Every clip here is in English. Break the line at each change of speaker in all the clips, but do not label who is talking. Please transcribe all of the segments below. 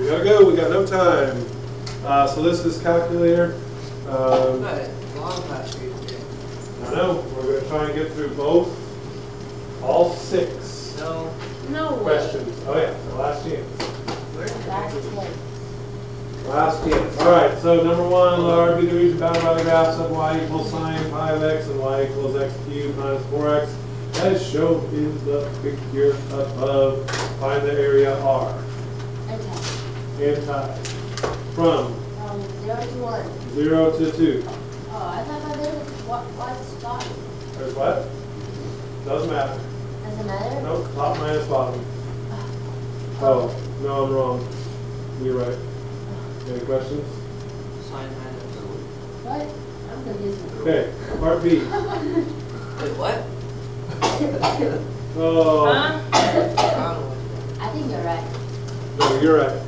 We gotta go, we got no time. So this is calculator.
Long past you.
I know, we're gonna try and get through all 6
No
questions. Oh yeah, the last chance.
Where's
Last chance. Alright, so number 1, let be the region bounded by the graphs of y equals sine pi of x and y equals x cubed minus 4x. As shown in the figure above, find the area R. Anti. From
0 to 1.
0 to 2.
Oh, I thought there was what's bottom.
There's what? Doesn't matter.
Doesn't matter?
Nope, top minus bottom. Oh, no, I'm wrong. You're right. Any questions?
Sine minus.
What? I'm confused.
Okay, part B.
Wait, what?
Oh,
I think you're right.
no, you're right.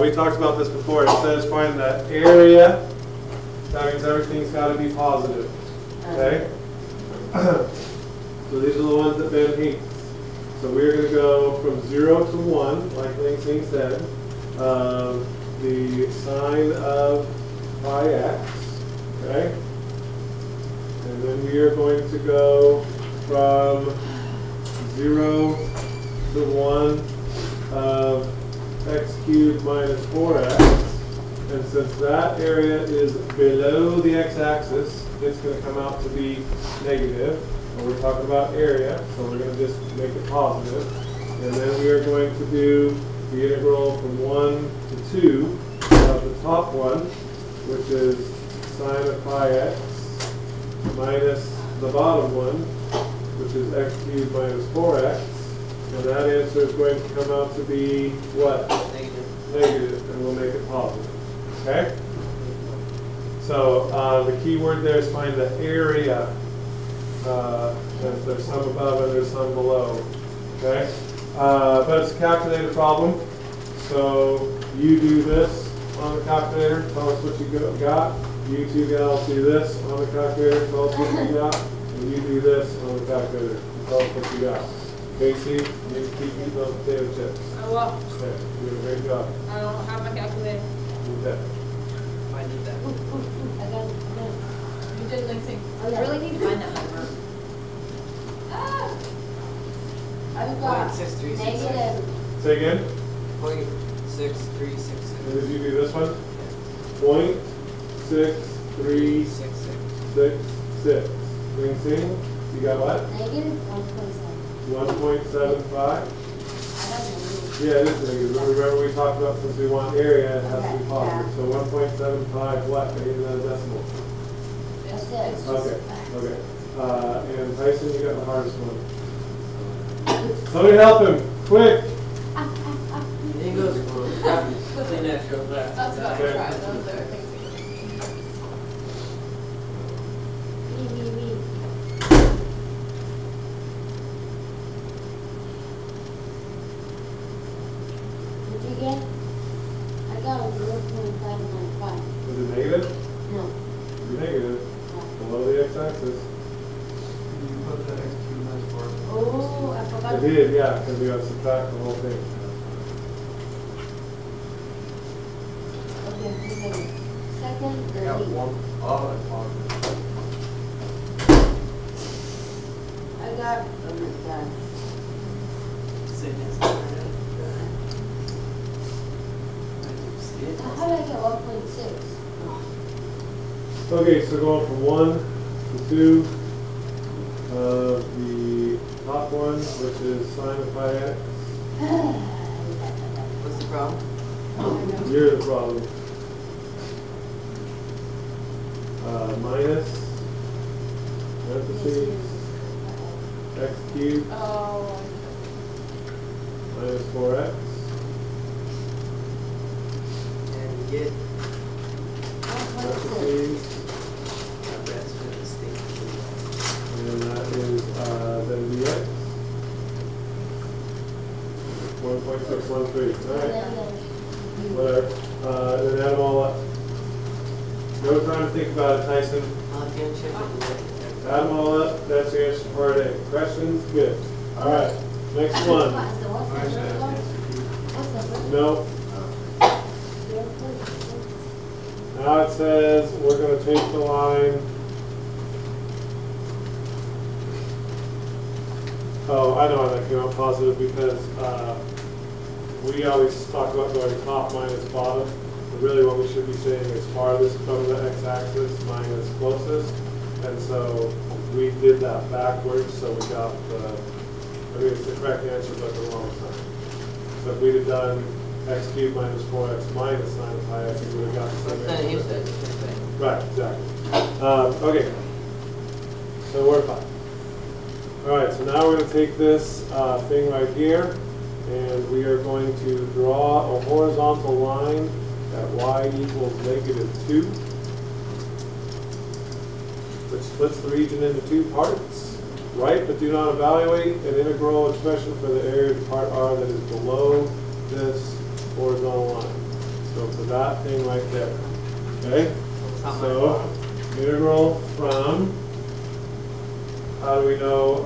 We talked about this before. It says find the area. That means everything's got to be positive. Okay? So these are the ones that Ben hates. So we're going to go from 0 to 1, like Langsing said. The sine of pi x. Okay? And then we are going to go from 0 to 1 of x cubed minus 4x. And since that area is below the x-axis, it's going to come out to be negative. And we're talking about area, so we're going to just make it positive. And then we are going to do the integral from 1 to 2 of the top one, which is sine of pi x, minus the bottom one, which is x cubed minus 4x. And that answer is going to come out to be what? Negative, and we'll make it positive. Okay? So the key word there is find the area. There's some above and there's some below. Okay? But it's a calculator problem. So you do this on the calculator. Tell us what you got. You two gals do this on the calculator. Tell us what you got. And you do this on the calculator. Tell us what you got. Casey, you need to keep eating those potato chips.
I will.
Okay, you did a great job.
I don't have my calculator.
Okay.
I need that.
I got it.
You did Lansing.
Oh, yeah.
I really need to find that number.
I've got
0.6366.
negative.
Say again.
0.6366.
And did you do this one? 0.6366. Lansing, you got what?
Negative 1.7.
1.75.
I got negative.
Yeah, it is negative. Remember we talked about since we want area, it has to be
Okay,
positive. So 1.75 what? I need another decimal.
That's it.
Okay, okay. And Tyson, you got the hardest one. Somebody help him, quick!
He goes for clean that real fast.
That's what I
Okay.
tried. Those are things
Me. Did you get? I got a 0.595.
Is it negative?
No.
It's negative. Below the x-axis.
You put the x cubed minus 4.
Oh, I forgot.
It did, yeah, because we got to subtract the whole thing.
Okay, negative. Second,
I got
negative.
1. Oh, that's positive.
I got, oh my god. How did I get 1.6?
Okay, so going from 1 to 2 of the top one, which is sine of pi x.
What's the problem?
You're the problem. Minus, parentheses, x cubed
Oh.
minus 4x.
And you get
1.6.
Parentheses,
that's for the state.
and that is then dx. 1.613. All right. Whatever. Then add them all up. No time to think about it, Tyson.
Again, check it.
Add them all up. That's your answer for today. Questions? Good. All right. Next one.
What's the first one?
No. it says we're going to take the line. Oh, I know that came out positive because we always talk about going top minus bottom. But really what we should be saying is farthest from the x-axis minus closest. And so we did that backwards, so we got the, I mean it's the correct answer but the wrong sign. So if we'd have done x cubed minus 4x minus sine of pi x, we would have got the same
Then you
answer.
said the same thing.
Right, exactly. Okay, so we're fine. All right, so now we're going to take this thing right here, and we are going to draw a horizontal line at y equals -2, which splits the region into two parts. Write but do not evaluate an integral expression for the area of part R that is below this horizontal line. So for that thing right there. Okay? So integral from, how do we know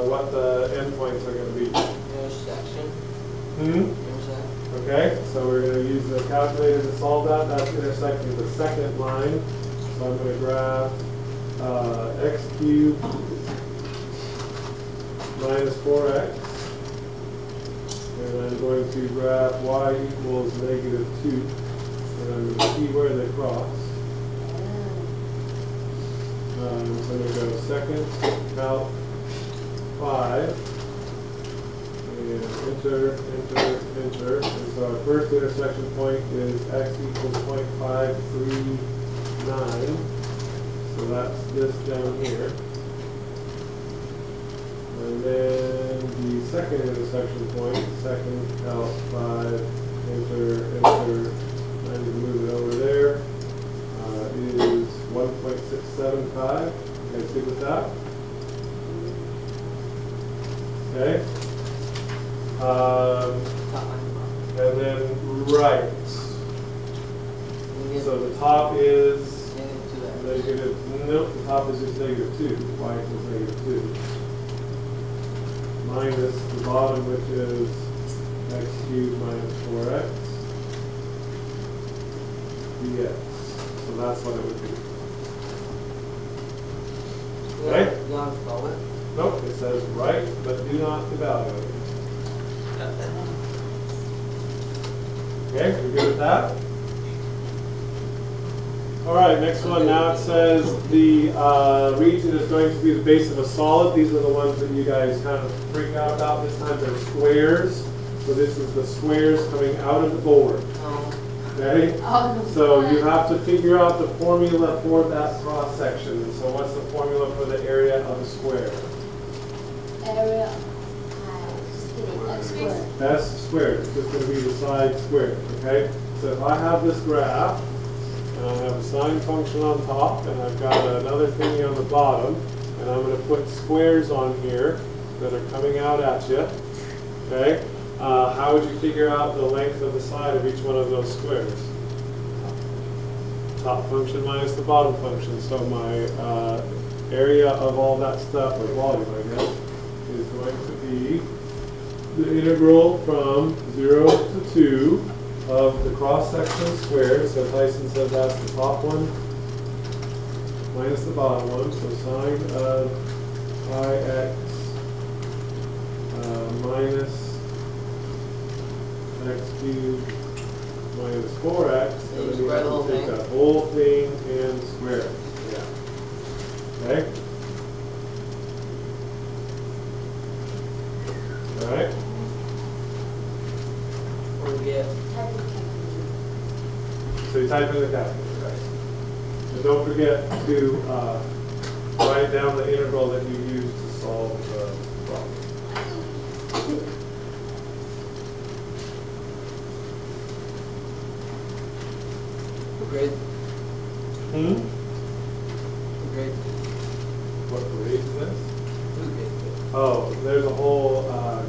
what the endpoints are going to be?
Intersection. Intersect.
Okay, so we're going to use the calculator to solve that. That's intersecting the second line. So I'm going to graph x cubed minus 4x. And I'm going to graph y equals -2. And I'm going to see where they cross. So I'm going to go second, calc 5. And enter, enter, enter. And so our first intersection point is x equals 0.539. So that's this down here. And then the second intersection point, second calc 5, enter, enter. I need to move it over there. Is 1.675. You guys good with that? Okay.
Top line.
And then right. So the top is negative, nope, the top is just -2. Y equals -2. Minus the bottom, which is x cubed minus 4x dx. So that's what it would be. Okay?
You want to solve it?
Nope, it says write, but do not evaluate. Okay, we good with that? All right, next one. Now it says the region is going to be the base of a solid. These are the ones that you guys kind of freak out about. This time they're squares. So this is the squares coming out of the board. Okay? So you have to figure out the formula for that cross section. So what's the formula for the area of a square?
Area, just kidding, x squared.
S squared. It's just going to be the side squared. Okay? So if I have this graph, and I have a sine function on top, and I've got another thingy on the bottom, and I'm going to put squares on here that are coming out at you. Okay? How would you figure out the length of the side of each one of those squares? Top function minus the bottom function. So my area of all that stuff, or volume, I guess, is going to be the integral from 0 to 2 of the cross-section squared. So Tyson said that's the top one minus the bottom one. So sine of pi x minus x cubed minus 4x.
So you
then we
square
have
the whole
to take
thing?
that whole thing and square it. Yeah. Okay? All right?
What do we get?
So you type in the calculator, right? And don't forget to write down the integral that you used to solve the problem.
What grade? What grade?
What grade is this?
Who's grade?
Oh, there's a whole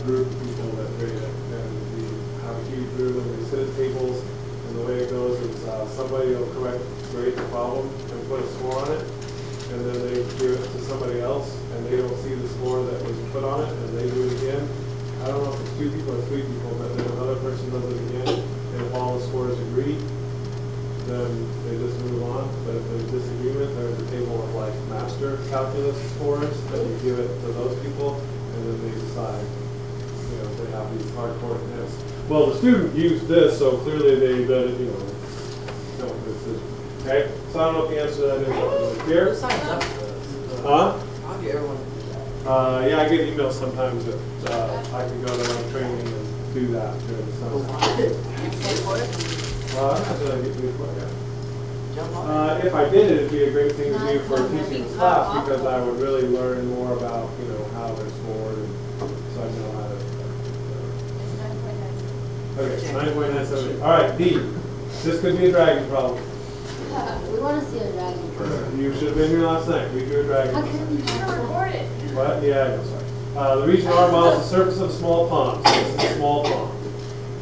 group of people that grade it, and we have a huge group, and we sit at tables, and the way it goes is somebody will grade the problem and put a score on it, and then they give it to somebody else, and they don't see the score that was put on it, and they do it again. I don't know if it's 2 people or 3 people, but then another person does it again, and if all the scores agree, then they calculus scores, that you give it to those people, and then they decide, you know, if they have these hardcore tests. Well, the student used this, so clearly they, you know, don't make a decision. Okay, so I don't know if the answer to that is here.
Who signs up for this?
Huh?
How do everyone do
Yeah, I get emails sometimes that I can go to my training and do that during the summer.
that? You pay for it?
I'm not sure I get paid for it, yeah.
Jump on it?
If I did it, it'd be a great thing to do for teaching class because I would really learn more about, you know, how they're scored and so I know how to. Okay, 9.97. All right, D. This could be a dragon problem.
We want to see a dragon.
You should have been here last night. We drew a dragon.
How can we
Record it.
What? Yeah, I know, sorry. The region R models the surface of a small pond. So this is a small pond.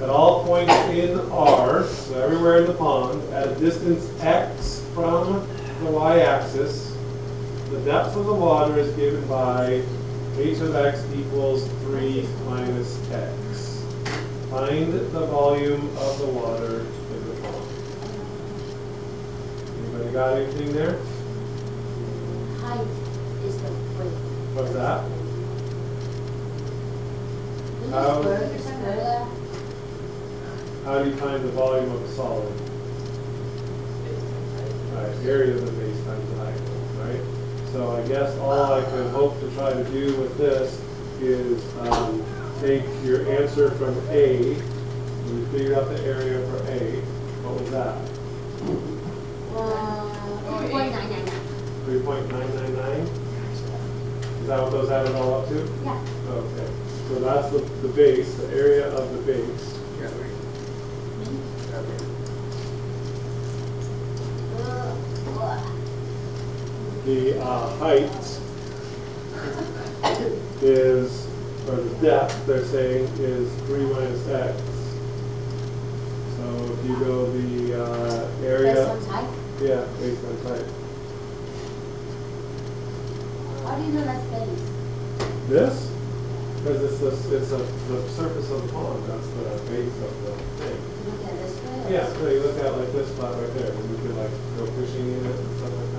At all points in R, so everywhere in the pond, at a distance x from the y-axis, the depth of the water is given by h of x equals 3 minus x. Find the volume of the water in the pond. Anybody got anything there?
height is the weight?
What's that?
Can
How-
you square that?
How do you find the volume of a solid? Right, area of the base times the height, right? So I guess all I could hope to try to do with this is take your answer from A. We figured out the area for A. What was that?
3.999.
3.999? Is that what those added all up to?
Yeah.
Okay. So that's the base, the area of the base. The height is, or the depth, they're saying, is 3 minus x. So if you go the area,
Based on height?
yeah, based on height.
How do you know that's base?
This, because the surface of the pond, that's the base of the thing.
Look at this way?
Yeah, so you look at like this spot right there, and you could like go fishing in it and stuff like that.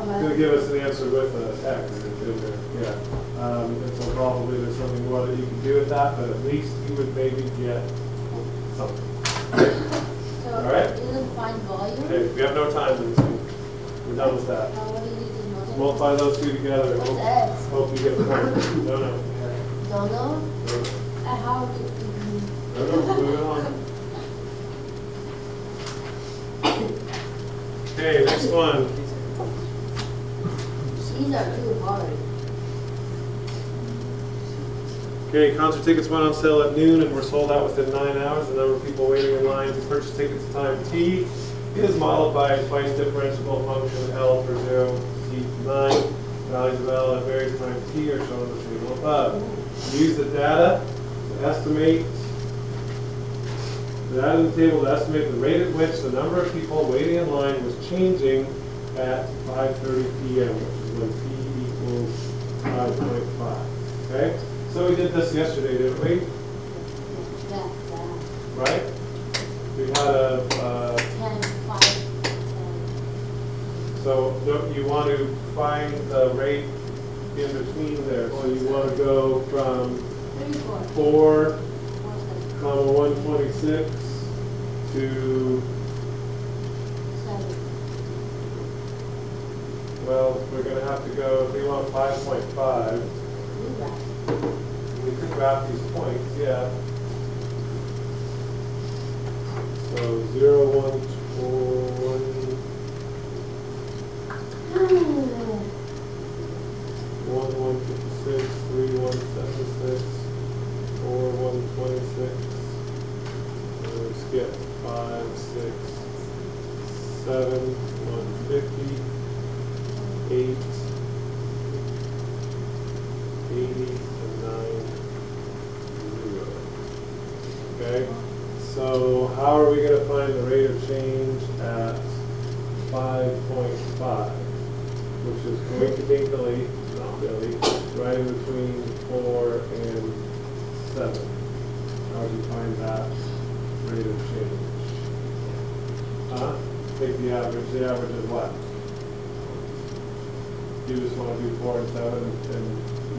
It's gonna give us an answer with an X in there, yeah. And so probably there's something more that you can do with that, but at least you would maybe get something.
So
All right.
you didn't find volume?
Okay, we have no time in this week. We're done with that.
What do you need to know?
Multiply those two together and
What's
hope,
X?
hope you get the point. No, no.
Don't know?
No,
How do you?
no, moving on. Okay, next one.
These are too hard.
Okay, concert tickets went on sale at noon and were sold out within 9 hours. The number of people waiting in line to purchase tickets at time T is modeled by a twice differentiable function L for 0 T to 9. Values of L at various times T are shown in the table above. Use the data to estimate in the table to estimate the rate at which the number of people waiting in line was changing at 5:30 p.m., which is when T equals 5.5. Okay? So we did this yesterday, didn't we?
Yeah,
Right? We had a,
10, 5, 10.
so don't you want to find the rate in between there? So you want to go from
3, 4.
4,
4,
comma 126 to
7.
well, we're going to have to go, if we want 5.5, we could graph these points, yeah. So 0, 1, 156, 3, 176, 4, 126, skip 5, 6, 7, 150, 8, 80, and 9, 0. Okay, so how are we going to find the rate of change at 5.5, which is coincidentally, not really, right in between 4 and 7? How do you find that rate of change? Huh? take the average. The average is what? You just want to do 4 and 7 and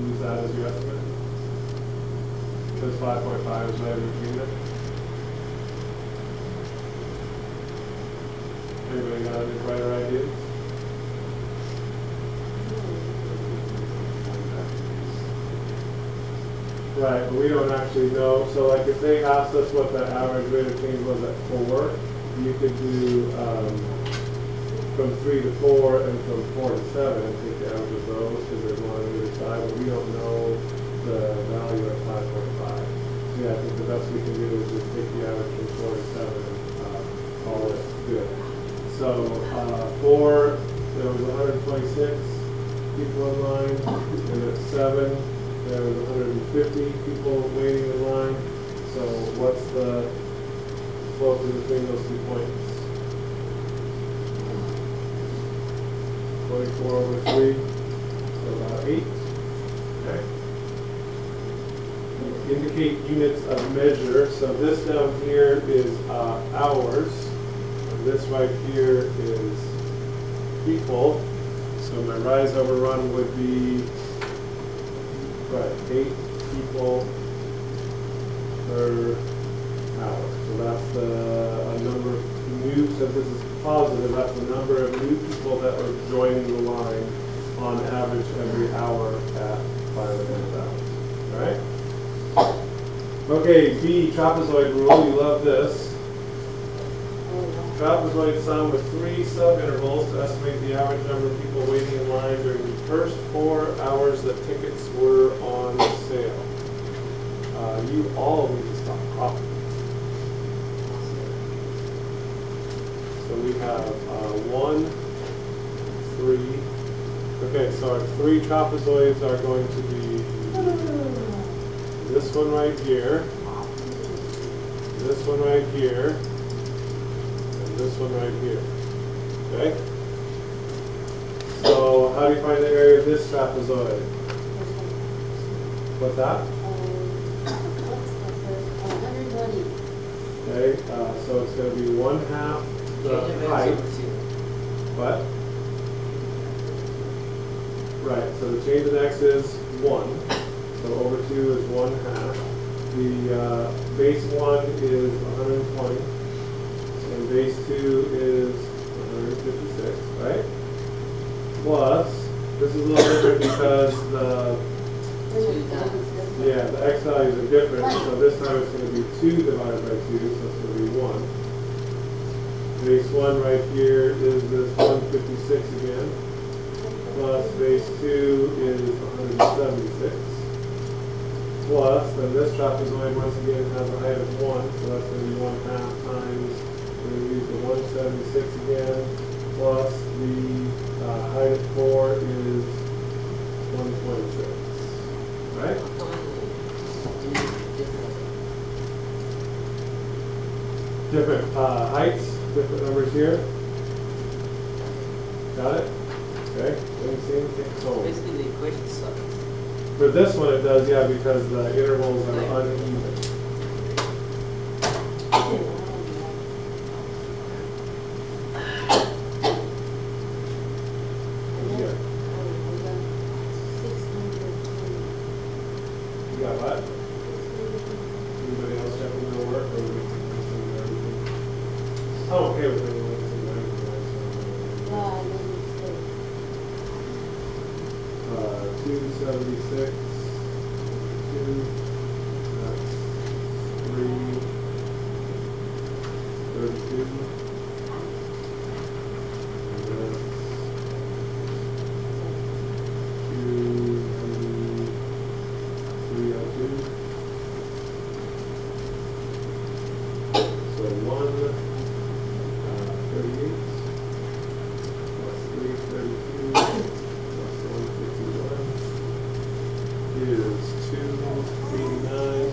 use that as your estimate? Because 5.5 is right in between it. Anybody got any brighter ideas? Right, but we don't actually know. So like if they asked us what the average rate of change was at 4, you could do from 3 to 4 and from 4 to 7 and take the average of those because there's one on either side, but we don't know the value at 5.5. So yeah, I think the best we can do is just take the average from 4 to 7 and call it good. So 4, there was 126 people in line, and at 7, there was 150 people waiting in line. So what's the slope in between those 2 points? 24 over 3, so about 8. Okay. Indicate units of measure. So this down here is hours. And this right here is people. So my rise over run would be 8 people per hour. So that's a number of new, since this is positive, that's the number of new people that are joining the line on average every hour at 5.5 hours. All right? Okay, B, trapezoid rule. You love this. Trapezoid sum with 3 sub-intervals to estimate the average number of people waiting in line during the first 4 hours that tickets were on sale. You all need to stop coughing. So we have 1, 3. Okay, so our 3 trapezoids are going to be this one right here, this one right here, this one right here. Okay? So how do you find the area of this trapezoid? What's that?
120.
Okay, so it's going to be 1/2 the height. What? Right, so the change in x is 1. So over 2 is 1/2. The base 1 is 120. And base 2 is 156, right? Plus, this is a little different because the x values are different. So this time it's going to be 2 divided by 2, so it's going to be 1. Base 1 right here is this 156 again. Plus base 2 is 176. Plus, then this trapezoid once again has a height of 1, so that's going to be 1/2 times. We're going to use the 176 again, plus the height of 4 is 126. Right? Different heights, different numbers here. Got it? Okay. Let me see anything. So
Basically, the equation sucks.
for this one it does, yeah, because the intervals are uneven. You got what? Anybody else have to work or we can everything? I'm okay with everything.
Yeah, I made a mistake.
276, 2, that's 3, 32, and that's 302. So 1, 38, plus 332, plus 151 is 289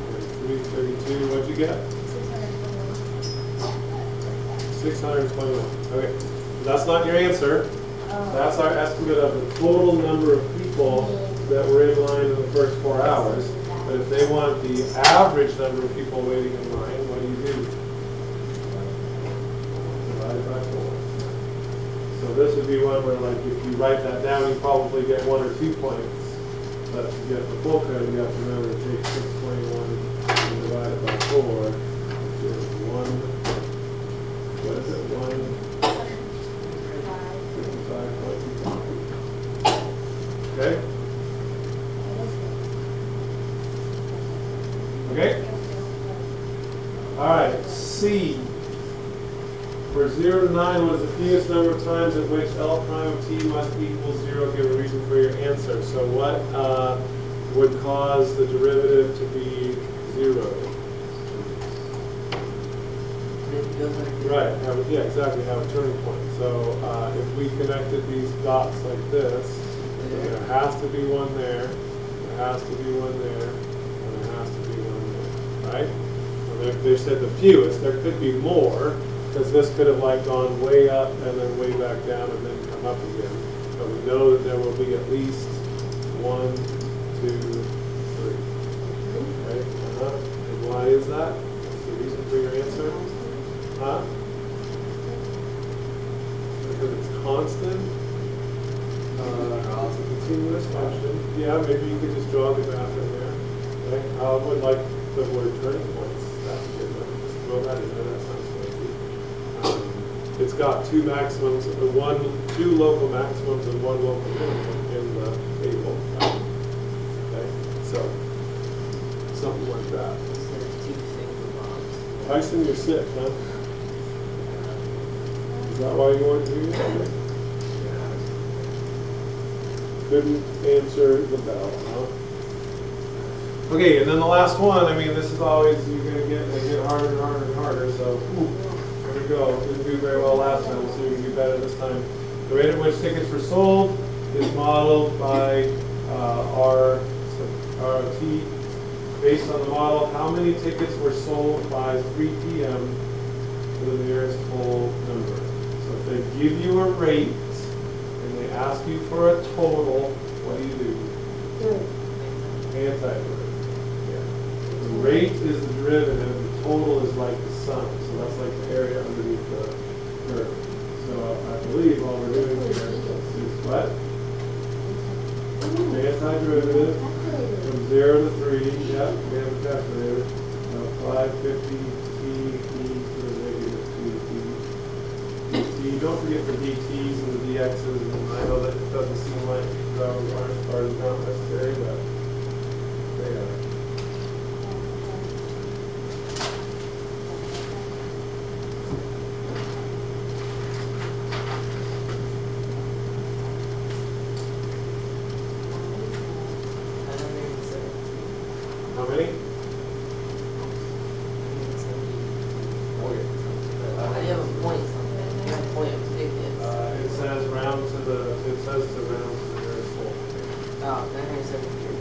and 332. What'd you get? 621. Okay, that's not your answer. That's our estimate of the total number of people that were in line in the first 4 hours. But if they want the average number of people waiting in line, what do you do? divided by 4. So this would be one where, like, if you write that down, you probably get 1 or 2 points. But to get the full credit, you have to remember to take 621 and divide it by 4, which is 1, what is it, 155.25. Okay? Okay? All right, C. For 0 to 9, what is the fewest number of times at which L prime of t must equal 0? Give a reason for your answer. So what would cause the derivative to be 0? Right, yeah, exactly, have a turning point. So if we connected these dots like this, then there has to be one there, there has to be one there, and there has to be one there, right? And they said the fewest, there could be more, because this could have like gone way up and then way back down and then come up again. But we know that there will be at least 1, 2, 3. Okay? And why is that? What's the reason for your answer? Huh? Because it's constant. It's a continuous function. Yeah, maybe you could just draw the graph in there. Okay? I would like the word turning points. That's a good one. Just throw that in there. That sounds fancy. It's got 2 maximums, 2 local maximums and 1 local minimum in the table. Okay, so something like that. Tyson, you're sick, huh? Is that why you weren't here? Couldn't answer the bell, huh? Okay, and then the last one. I mean, this is always they get harder and harder and harder. So. There we go. Didn't do very well last time. We'll see if we can do better this time. The rate at which tickets were sold is modeled by RT. Based on the model, how many tickets were sold by 3 p.m. to the nearest whole number? So if they give you a rate and they ask you for a total, what do? Anti-derivative. Yeah. The rate is the derivative. The total is like the sum. So that's like the area underneath the curve. So I believe all we're doing here is what? The antiderivative from 0 to 3. Yeah, we have a calculator. 550 t e to the negative 2t. Don't forget the dt's and the dx's. And I know that it doesn't seem like those are not necessary, but they are. How many?
How do you have a point something? You have a point of tickets.
It says round to the nearest whole.
Oh, 973.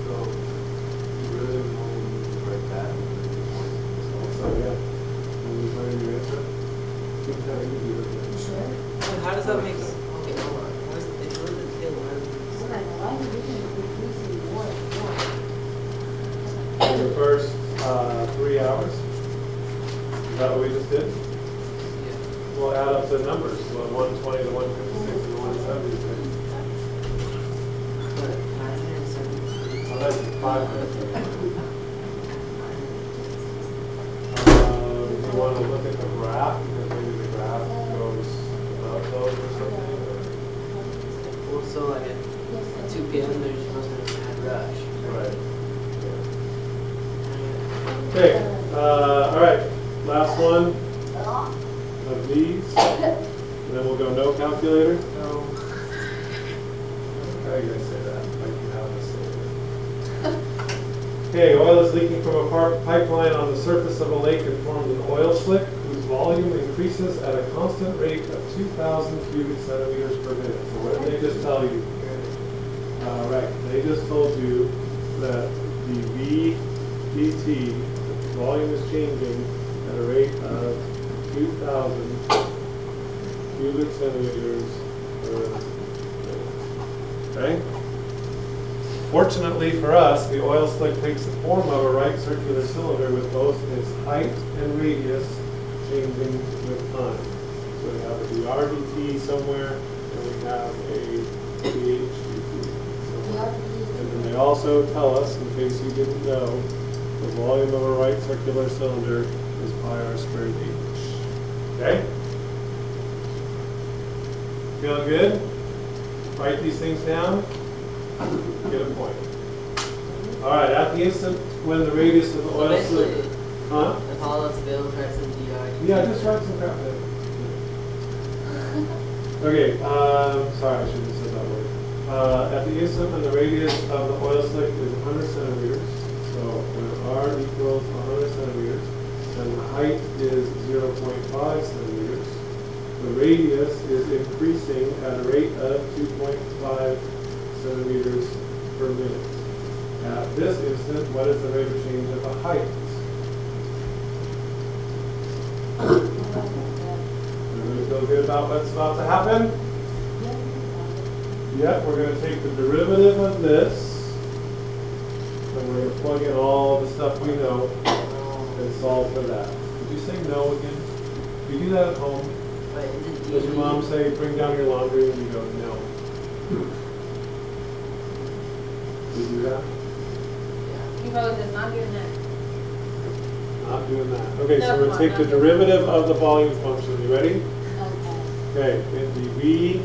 So you really want to write that. So yeah. When you find your answer, keep telling you do it.
Sure.
Well, how does that make sense? Okay, hold on. What is it? It's a little bit thin.
Why are you decreasing more?
In the first 3 hours. Is that what we just did?
Yeah.
We'll add up the numbers. Well, 120 to 156 to 176.
But 973.
Oh, that's 5 minutes. Do you want to look at the graph? Because maybe the graph goes above those or something.
Well, so like at 2 p.m. there's supposed to be a mad rush.
Right. Okay. All right. Last one of these. And then we'll go no calculator.
No.
How are you going to say that? Like you have to say it. Okay, oil is leaking from a pipeline on the surface of a lake and forms an oil slick whose volume increases at a constant rate of 2,000 cubic centimeters per minute. So what did they just tell you? Right, they just told you that the V dt, the volume is changing at a rate of 2,000 cubic centimeters per minute. Okay? Fortunately for us, the oil slick takes the form of a right circular cylinder with both its height and radius changing with time. So we have a dr dt somewhere, and we have a dh dt somewhere. And then they also tell us, in case you didn't know, the volume of a right circular cylinder is pi r squared h. Okay? Feeling good? Write these things down. Get a point. All right, at the instant when the radius of the
So
oil
basically,
slick. Huh?
if all else fails, write some dr.
Yeah, just write some crap down. Okay, sorry, I shouldn't have said that word. At the instant when the radius of the oil slick is 100 centimeters, so when r equals 100 centimeters, and the height is 0.5 centimeters, the radius is increasing at a rate of 2.5 centimeters per minute. At this instant, what is the rate of change of the height? Everybody feel good about what's about to happen? Yep, we're going to take the derivative of this, and we're going to plug in all the stuff we know and solve for that. Did you say no again? You do that at home?
Wait, is it
Does your mom say, bring down your laundry, and you go, no? Do you do that?
He probably does not do that.
Not doing that. Okay,
No,
so we're
come
going
on,
to take the
no.
derivative of the volume function. You ready?
Okay.
Okay, it'd be v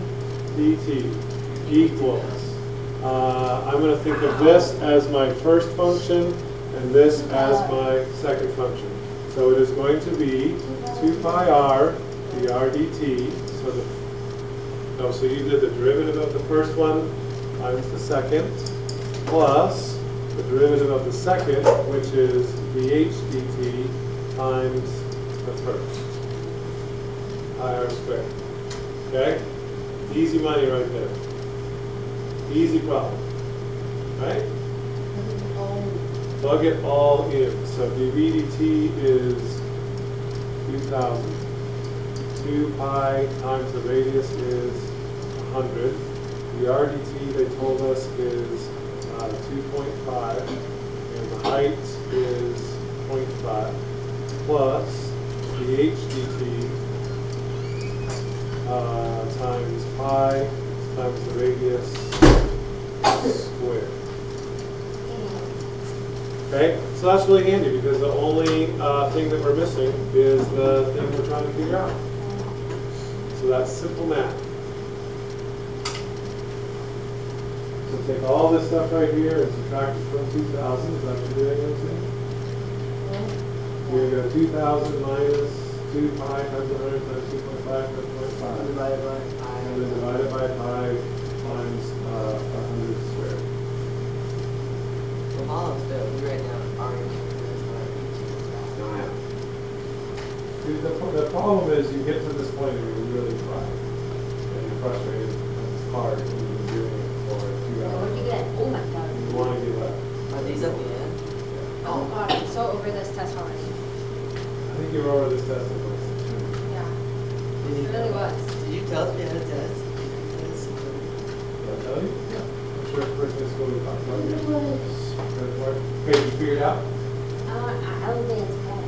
dt equals. I'm going to think of this as my first function and this as my second function. So it is going to be 2 pi r dr dt. So you did the derivative of the first one times the second, plus the derivative of the second, which is dh dt times the first. Pi r squared. Okay? Easy money right there. Easy problem. Right? Plug it all in. So dv dt is 2,000. 2 pi times the radius is 100. The RDT they told us is 2.5, and the height is 0.5, plus the HDT times pi times the radius squared. Okay, so that's really handy because the only thing that we're missing is the thing we're trying to figure out. So that's simple math. So take all this stuff right here and subtract it from 2,000. Is that what you're doing, Lindsay? You're going to go 2,000 minus 2 pi times 100 times 2.5 times 0.5.
Divided by pi.
And then divided by pi times 100 squared.
If all else fails, we write down r equals
The problem is you get to this point and you really try. And you're frustrated and it's hard and you've been doing it for 2 hours.
What'd you get? Oh my god.
You want to give up.
Are these at the end?
Oh god, I'm so over this test already.
I think you're over this test at least.
Yeah,
Did
it really was.
Did you tell us we had a test?
Did I tell you? Yeah. I'm sure first day school we talked about it. Good work. Okay, did you figure it out?
I don't think it's bad.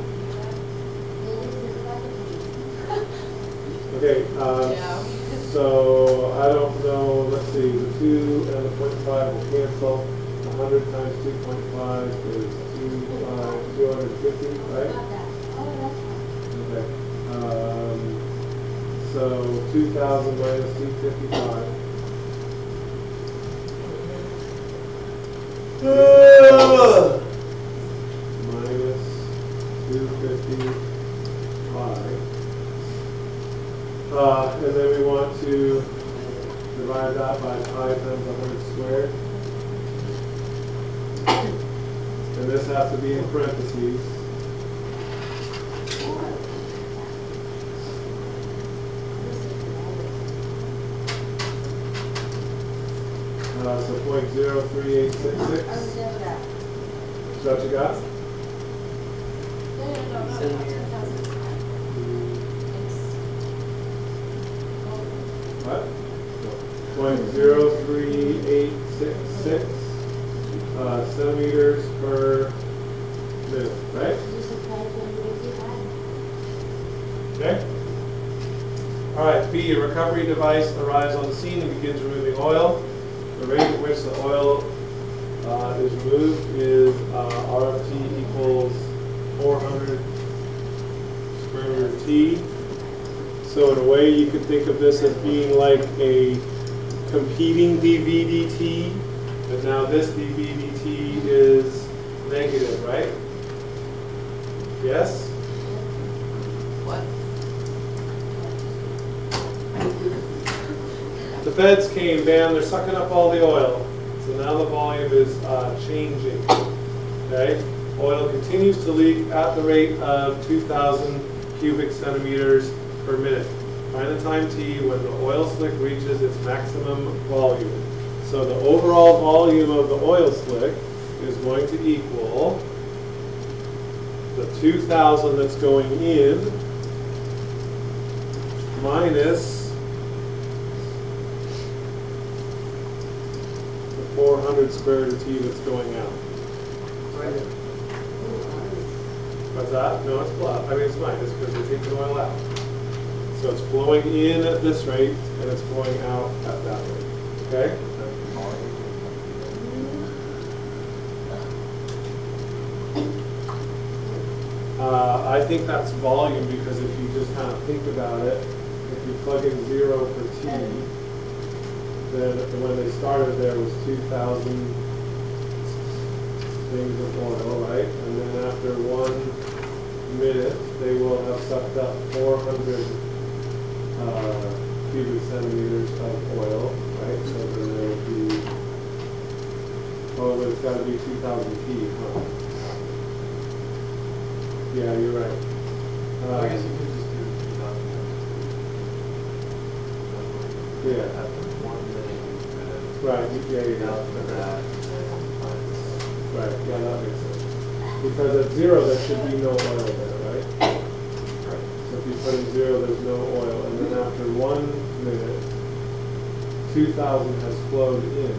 Okay,
Yeah.
so I don't know, let's see, the 2 and the 0.5 will cancel. 100 times 2.5 is 250, right? Okay. So 2,000 minus 255. Minus 255. And then we want to divide that by pi times 100 squared. And this has to be in parentheses. So 0.03866. Is that what you got? What? 0.03866 centimeters per minute, right? T, a recovery device arrives on the scene and begins removing oil. The rate at which the oil is removed is RFT equals 400 square root of T. So in a way, you could think of this as being like a competing dV dt, but now this dV dt is negative, right? Yes?
What?
The feds came, bam, they're sucking up all the oil. So now the volume is changing, okay? Oil continues to leak at the rate of 2,000 cubic centimeters per minute. Find the time t when the oil slick reaches its maximum volume. So the overall volume of the oil slick is going to equal the 2,000 that's going in minus the 400 square root of T that's going out. What's that? No, it's flat. I mean, it's fine. It's because we're taking oil out. So it's flowing in at this rate, and it's flowing out at that rate. Okay? I think that's volume because if you just kind of think about it, if you plug in 0 for T, then when they started there was 2,000 things of oil, right? And then after 1 minute, they will have sucked up 400 cubic centimeters of oil, right? So then there will be, oh, but it's got to be 2,000 P, huh? Yeah, you're right.
I guess you could just do 2,000.
Yeah.
After 1 minute,
Right, yeah,
you
yeah.
for that, and minus.
Right, yeah, that makes sense. Because at 0, there should be no oil there, right?
Right.
So if you put in 0, there's no oil. And then after 1 minute, 2,000 has flowed in,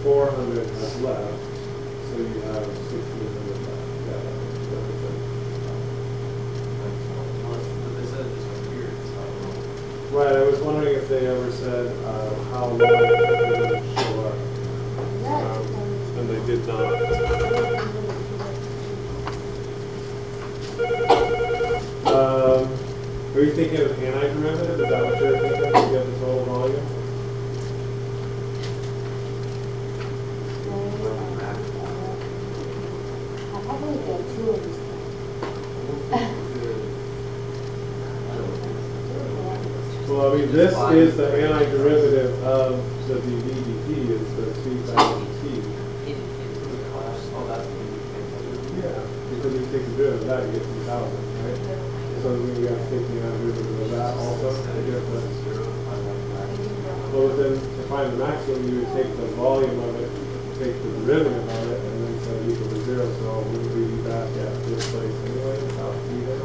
400 has left, so you have 1,600 left. Yeah, that makes sense.
But they said it just appeared, so I don't know.
Right, I was wondering if they ever said how long it would show up. And they did not. Are you thinking of antiderivative? Is that what you're thinking to get the total volume?
I'll probably get 2 of these.
Well, I mean, this is the antiderivative of the dV dt, is the 2,000 T.
Oh, that's what you think.
Yeah, because if you take the derivative of that, you get 2,000, right? So we have to take the antiderivative of that also to get the. Well, then to find the maximum, you would take the volume of it, take the derivative of it, and then set it equal to 0. So wouldn't we be back at this place anyway, without T there?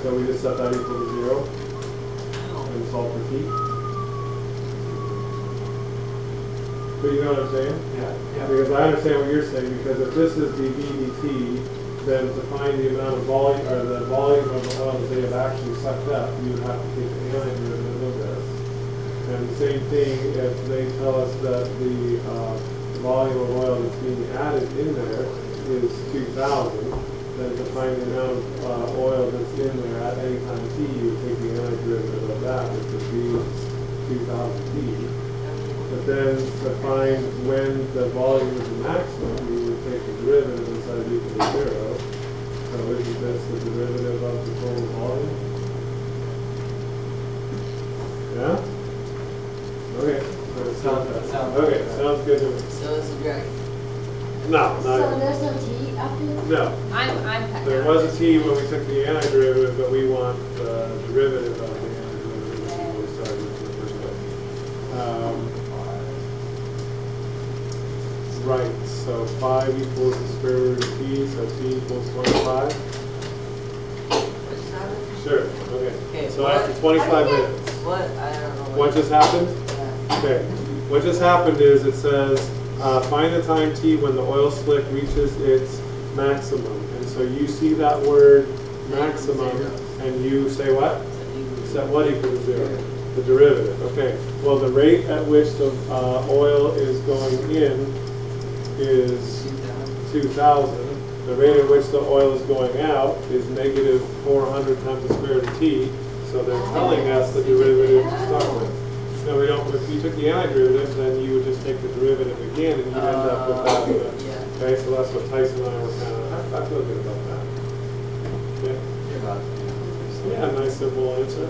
So we just set that equal to 0 and solve for T. But you know what I'm saying?
Yeah.
Because I understand what you're saying, because if this is dV dt, then to find the amount of volume, or the volume of the oil that they have actually sucked up, you would have to take the antiderivative of this. And the same thing if they tell us that the volume of oil that's being added in there is 2,000, then to find the amount of oil that's in there at any time t, you would take the antiderivative of that, which would be 2,000 t. But then to find when the volume is the maximum, you would take the derivative and set it equal to 0. So isn't this the derivative of the total volume? Yeah? Okay. Okay, sounds good to me.
So this is great.
No,
So
not,
there's no T after this?
no.
I'm
There was a t when we took the antiderivative, but we want the derivative of the antiderivative when we started in the first place. Right, so 5 equals the square root of t, so t equals 25.
What's happening?
Sure, okay.
Okay,
So
what?
after 25 minutes,
What? I don't know.
what just happened?
Yeah.
Okay, what just happened is it says, find the time t when the oil slick reaches its maximum. And so you see that word maximum, and you say what? Set what equal to 0? The derivative. Okay. Well, the rate at which the oil is going in is 2,000. The rate at which the oil is going out is negative 400 times the square root of t. So they're telling us the derivative to start with. No, we don't. If you took the antiderivative, then you would just take the derivative again, and you'd end up with that. Okay, so that's what Tyson and I were kind of. I feel good about that. Okay. Yeah, nice simple answer.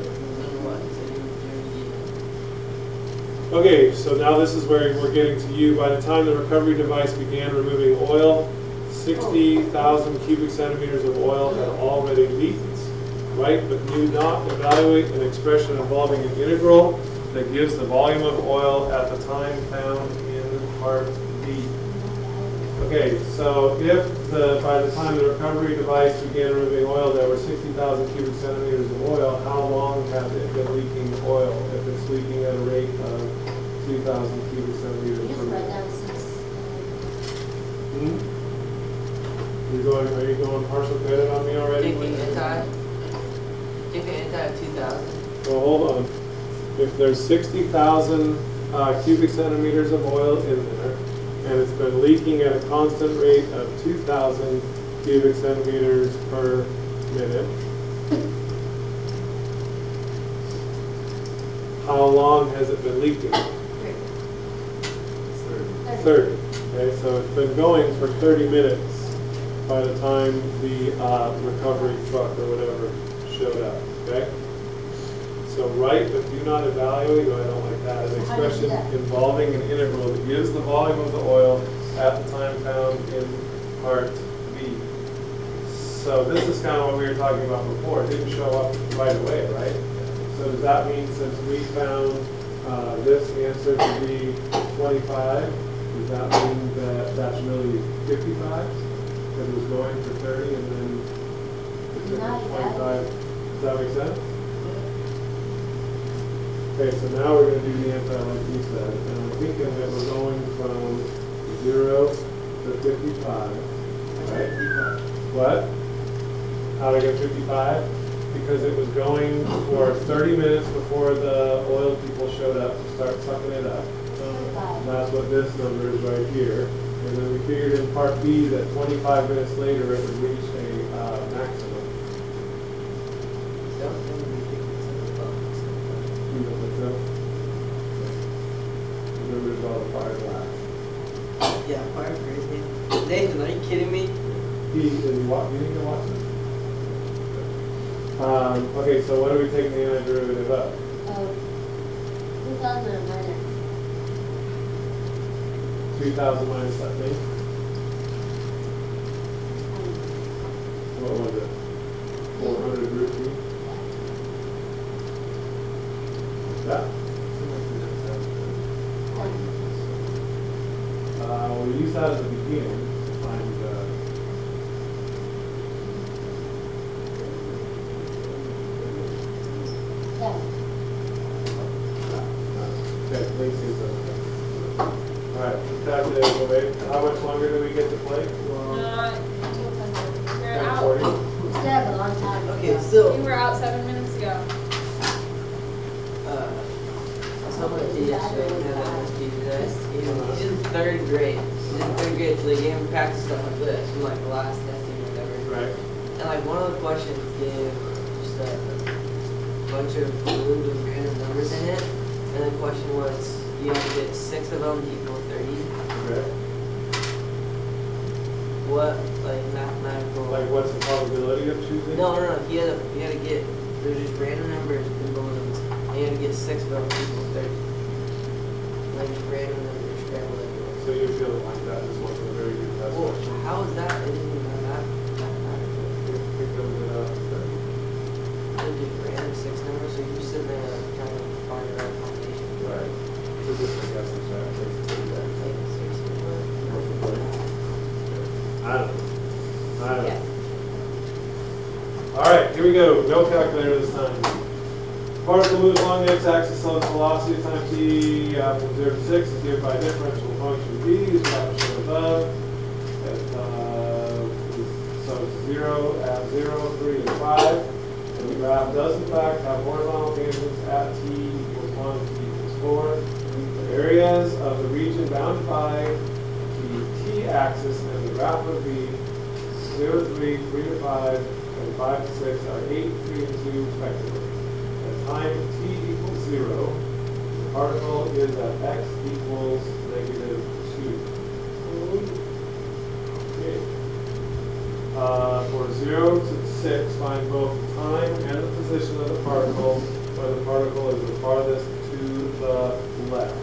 Okay, so now this is where we're getting to you. By the time the recovery device began removing oil, 60,000 cubic centimeters of oil had already leaked, right? But do not evaluate an expression involving an integral that gives the volume of oil at the time found in part B. Okay, so if by the time the recovery device began removing oil, there were 60,000 cubic centimeters of oil, how long has it been leaking oil if it's leaking at a rate of 2,000 cubic centimeters per minute? Are you going partial credit on me already?
Take the anti of 2,000.
Well, hold on. If there's 60,000 cubic centimeters of oil in there, and it's been leaking at a constant rate of 2,000 cubic centimeters per minute, how long has it been leaking? 30. Okay, so it's been going for 30 minutes by the time the recovery truck or whatever showed up. Okay? So write but do not evaluate, no, I don't like that, an expression involving an integral that gives the volume of the oil at the time found in part B. So this is kind of what we were talking about before. It didn't show up right away, right? So does that mean since we found this answer to be 25, does that mean that that's really 55? Because it was going for 30 and then it took 25. Does that make sense? Okay, so now we're going to do the anti like you said. And I'm thinking that we're going from 0 to 55. Right? What? How to get 55? Because it was going for 30 minutes before the oil people showed up to start sucking it up. And that's what this number is right here. And then we figured in part B that 25 minutes later it would reach a maximum. Remember all the fire blast.
Yeah, fire crazy. Nathan, are you kidding me?
You need to watch it. Okay, so what are we taking the antiderivative of?
2,000 minus.
2,000 minus that thing? What was it? 400 root 2? What's that? We use that at the beginning to find okay, please use that. Alright, how much longer do we get to play?
We're out.
10:40?
We still have a long time.
Okay, still.
We were out 7 minutes ago.
Someone did yesterday, he's in third grade. He's in third grade, so they gave him practice stuff like this, from like the last testing or whatever.
Right.
And like one of the questions gave just a bunch of balloons with random numbers in it. And the question was, you have to get 6 of them to equal 30.
Okay.
What, like, mathematical?
Like what's the probability of choosing?
No. He had to get, there's just random numbers in balloons. And you had to get 6 of them to equal 30. Like just random numbers scrambled everywhere.
So you feel like that just wasn't a very good test.
Well, how is that? It didn't even have that mathematical.
Pick them up.
I did random 6 numbers, so you're just sitting there like, trying to find the right combination.
Right. So just I guess it's right.
Like 6
I don't know. All right, here we go. No calculator this time. Particle moves along the x-axis on its velocity times t from 0 to 6 is given by differential function v, is shown above. So it's 0 at 0, 3, and 5. And we graph does in fact have horizontal tangents at t equals 1 and t equals 4. The areas of the region bounded by the t-axis and the graph would be 0 to 3, 3 to 5, and 5 to 6 are 8, 3, and 2 respectively. At time t equals 0, the particle is at x equals negative 2. Okay. For 0 to 6, find both the time and the position of the particle where the particle is the farthest to the left.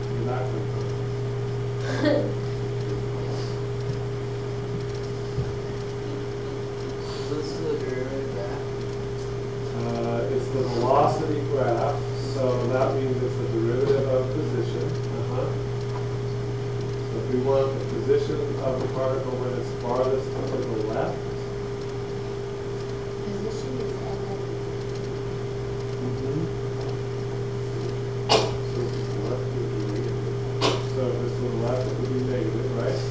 You're not going
So this is a derivative graph.
It's the velocity graph, so that means it's the derivative of position. So if we want the position of the particle when it's farthest to the left,
Position is at
so if it's to the left, it would be negative, right?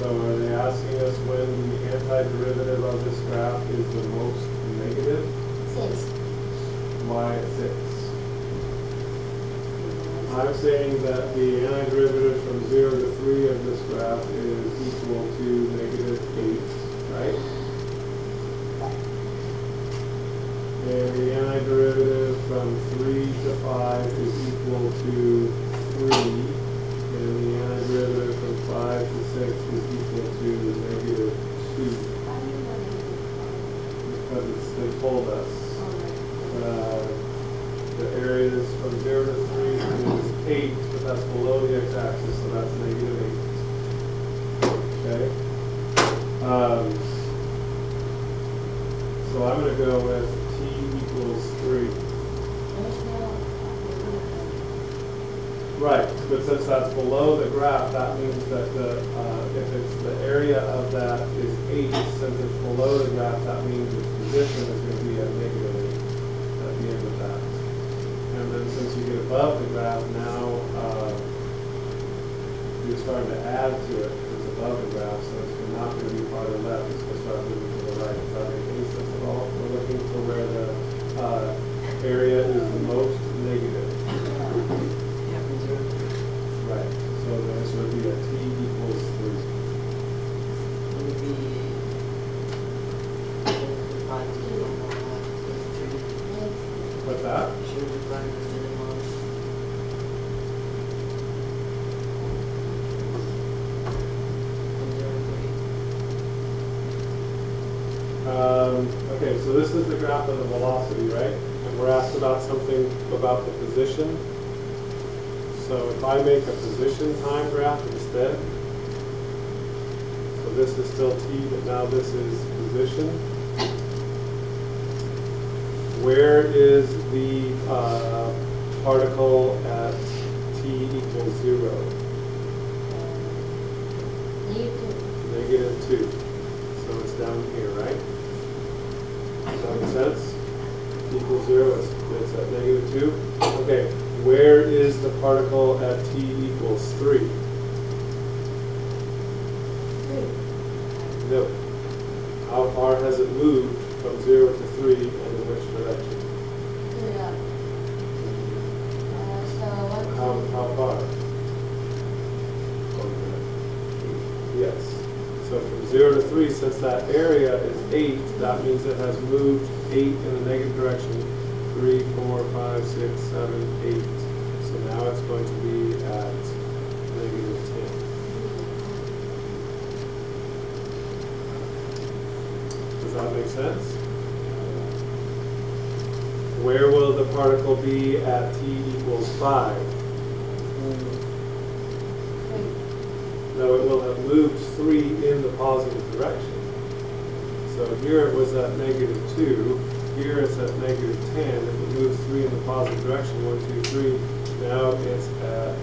So are they asking us when the antiderivative of this graph is the most negative?
6.
Why 6? I'm saying that the antiderivative from 0 to 3 of this graph is equal to negative 8, right? And the antiderivative from 3 to 5 is equal to 3. And the antiderivative from 5 to 6 is equal to negative 2. Because they told us. The areas from 0 to 3 is 8, but that's below the x-axis, so that's negative 8. Okay? So I'm going to go with t equals 3. Right, but since that's below the graph, that means that if it's the area of that is 8, since it's below the graph, that means its position is going to be at negative 8 at the end of that. And then since you get above the graph, now you're starting to add to it because it's above the graph, so it's not going to be farther left, it's going to start moving to the right. Does that make any sense at all? We're looking for where the area is the most negative.
Yeah, from 0 to 3.
Right, so the answer would be at t equals 3.
It would be 5 to 0, 3.
What's that?
Should we find the minimum? From 0 to 3.
Okay, so this is the graph of the velocity, right? And we're asked about something about the position. So if I make a position time graph instead, so this is still t, but now this is position. Where is the particle at t equals 0? Negative 2. So it's down here, right? Does that make sense? T equals 0, it's at negative 2. Okay, where is the particle at t equals 3?
3.
No. How far has it moved from 0 to 3 and in which direction? How far? Yes. So from 0 to 3, since that area is 8, that means it has moved 8 in the negative direction. 3, 4, 5, 6, 7, 8. So now it's going to be at negative 10. Does that make sense? Where will the particle be at t equals 5? No, it will have moved 3 in the positive direction. So here it was at negative 2. Here it's at negative 10. If it moves 3 in the positive direction, 1, 2, 3, now it's at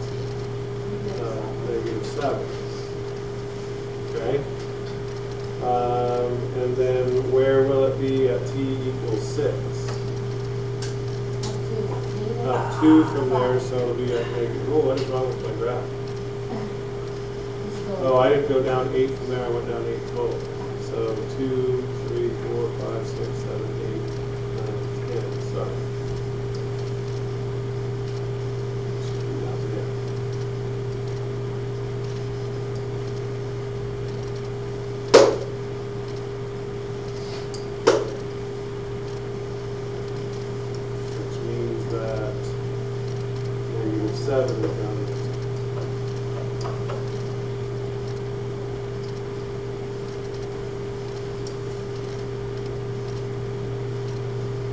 negative 7. Okay? And then where will it be at t equals 6? Up 2 from there, so it'll be at negative. Oh, what is wrong with my graph?
Let's go
Oh, I didn't go down 8 from there, I went down 8 total. So 2, 3, 4, 5, 6, 7, 8, 9, 10, sorry. Should be down there. Which means that -7 is down there.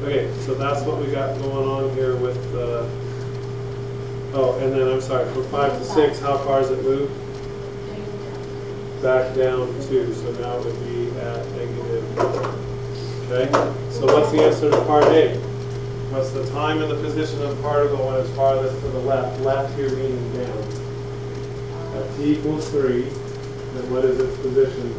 Okay, so that's what we got going on here with, oh, and then I'm sorry, from 5 to 6, how far has it moved? Back down 2, so now it would be at -1. Okay, so what's the answer to part A? What's the time and the position of the particle when it's farthest to the left? Left here meaning down. At t equals 3, then what is its position?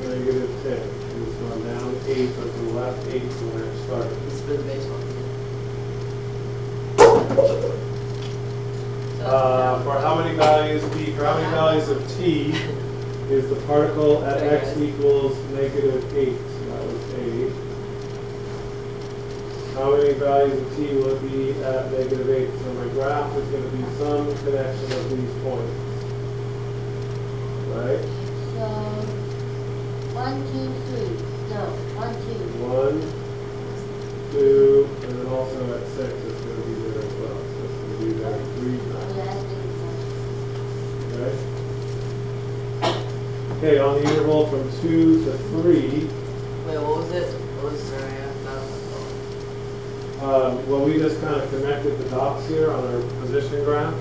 -10. It's gone down 8, but to the left 8 from where it started.
It's been baseball.
For how many values t, for how many values of t is the particle at x equals -8? So that was 8. How many values of t will it be at -8? So my graph is going to be some connection of these points. Right?
So, 1, 2, 3. No, 1, 2.
1, 2, and then also at 6 it's going to be there as well. So it's going to be there 3
Oh,
times.
yeah, that's big.
Okay? Okay, on the interval from 2 to 3,
Wait, what was it? What was, sorry, I found
well, we just kind of connected the dots here on our position graph.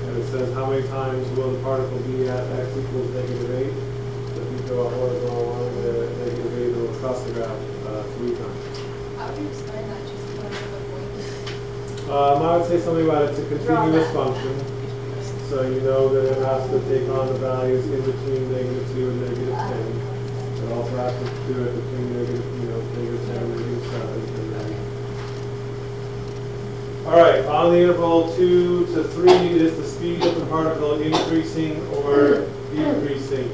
And it says how many times will the particle be at x equals -8. So if you go a horizontal line at -8, it will cross the graph 3 times.
How would you explain that, just one of the points?
I would say something about it's a continuous function. So you know that it has to take on the values in between -2 and -10. It also has to do it between -10, -7, and -9. All right, on the interval 2 to 3, is the speed of the particle increasing or decreasing?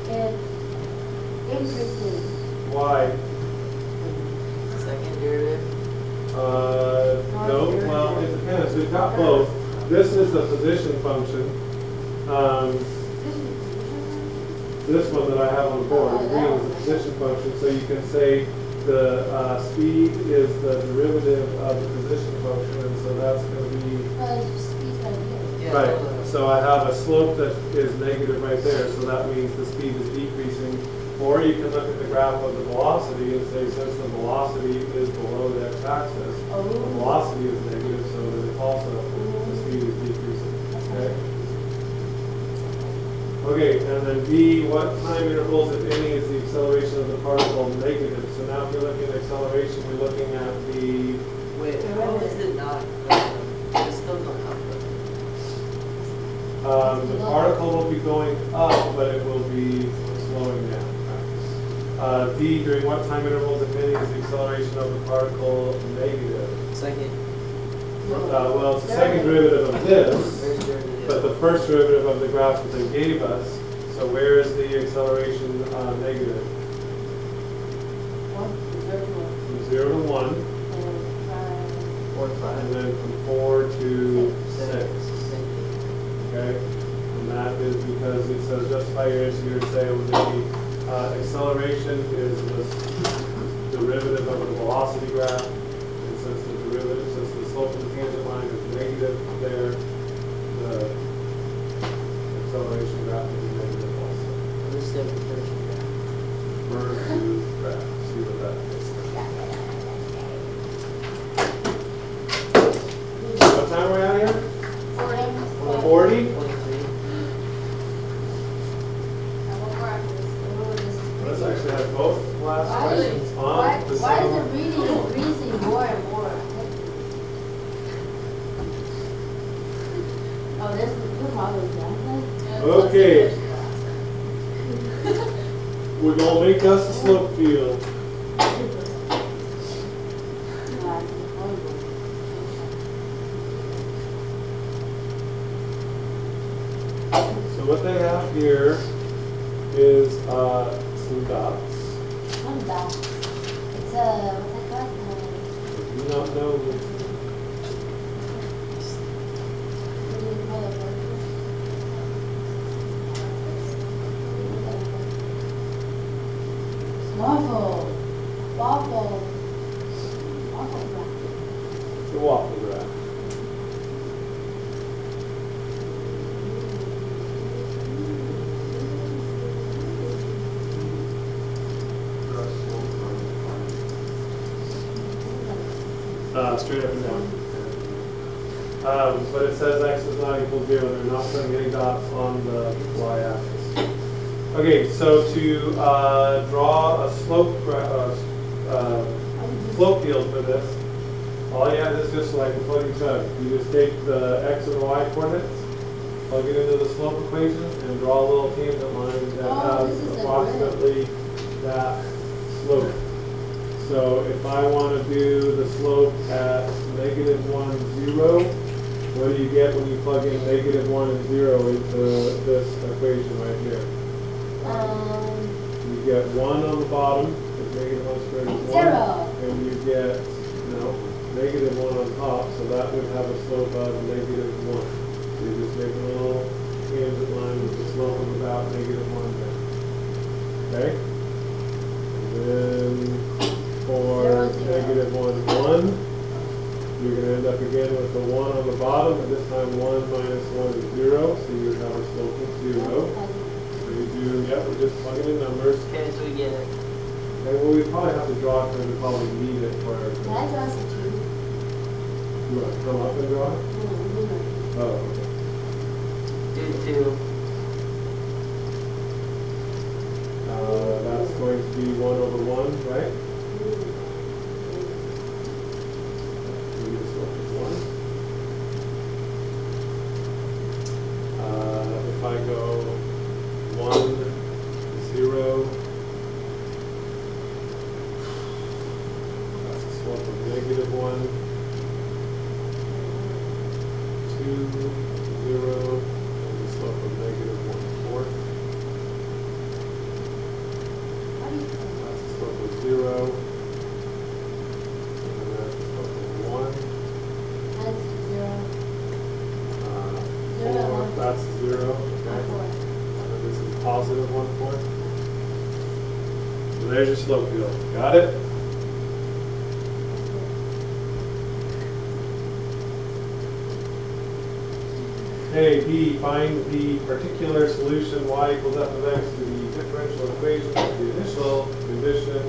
It's increasing.
Why?
second derivative.
No, well, it depends. We've got both. This is the position function. This one that I have on the board, green, is the position function. So you can say the speed is the derivative of the position function, and so that's going to be
Speed's right here.
Yeah,
right.
hold on.
So I have a slope that is negative right there, so that means the speed is decreasing. Or you can look at the graph of the velocity and say since the velocity is below the x-axis, the velocity is negative, so that it's also the speed is decreasing. Okay. Okay, and then B, what time intervals, if any, is the acceleration of the particle negative? So now if you're looking at acceleration, we're looking at the
Wait, how is it not? It's still going up.
the particle will be going up, but it will be slowing down. D, during what time intervals, if any, is the acceleration of the particle negative?
Second.
Well, it's the second derivative of this,
First derivative.
but the first derivative of the graph that they gave us. So where is the acceleration negative?
1, 0,
From 0 to 1,
4 to 5.
and then from 4 to 6. Okay? And that is because it says justify your answer here to say the acceleration is the derivative of the velocity graph. And since the slope of the tangent line is negative there, the acceleration graph will be negative also.
Understood the first graph.
Versus graph. See what that is. What time are we at here? 40?
23.
Let's actually have both last
Why
questions on the
why is
same.
the reading increasing more and more? Oh, this is two problems,
Okay. We're gonna make us a slope field. So what they have here is some dots.
One dot. It's what's that called?
I do not know.
What do you call it? Waffle. Waffle. Waffle graph.
The waffle graph. Straight up and down. But it says x is not equal to 0. They're not putting any dots on the y-axis. Okay, so to draw a slope field for this, all you have is just like a floating chug. You just take the x and y coordinates, plug it into the slope equation, and draw a little tangent line that has approximately that slope. So if I want to do the slope at -1, 0, what do you get when you plug in -1 and 0 into this equation right here? You get 1 on the bottom, because -1 squared is 1.
0.
And you get, -1 on top, so that would have a slope of -1. So you just make a little tangent line with the slope of about -1 there. Okay? And then for -1, 1, you're going to end up again with the 1 on the bottom, but this time 1 minus 1 is 0, so you have a slope of 0. So you do, we're just plugging in numbers.
Okay, so we get it.
Okay, well, we probably have to draw it because we probably need it for
Can I draw some too?
You want to come up and draw it? Oh, okay.
Do 2.
That's going to be 1 over 1, right? Maybe this one is 1. If I go 1, 0, that's the slope of -1. 2, 0, and the slope of -1/4. That's the slope of 0. And that's the slope of 1.
That's 0.
4, that's 0. Okay. And this is positive 1/4. So there's your slope field. Got it? Okay, B, find the particular solution y equals f of x to the differential equation of the initial condition